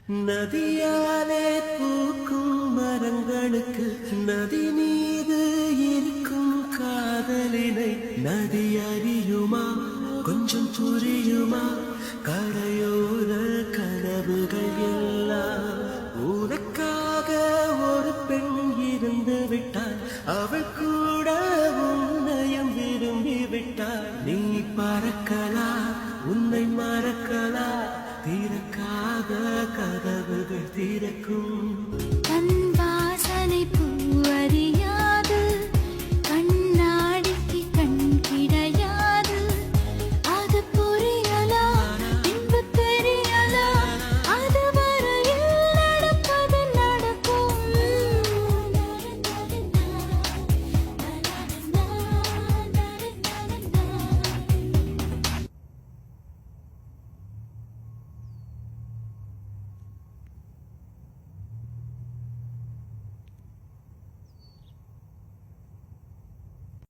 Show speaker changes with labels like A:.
A: நதியாலே பூக்கும் மரங்களுக்கு நதி மீது இருக்கும் காதலினை நதி அறியுமா கொஞ்சம் புரியுமா கரையோர கனவுகள் எல்லாம் உனக்காக ஒரு பெண் இருந்து விட்டாள் அவள் கூட உன்னையும் விரும்பி விட்டாள் நீ பறக்கலாம் உன்னை மறக்கலாம் திறக்காத கதவுகள் திறக்கும்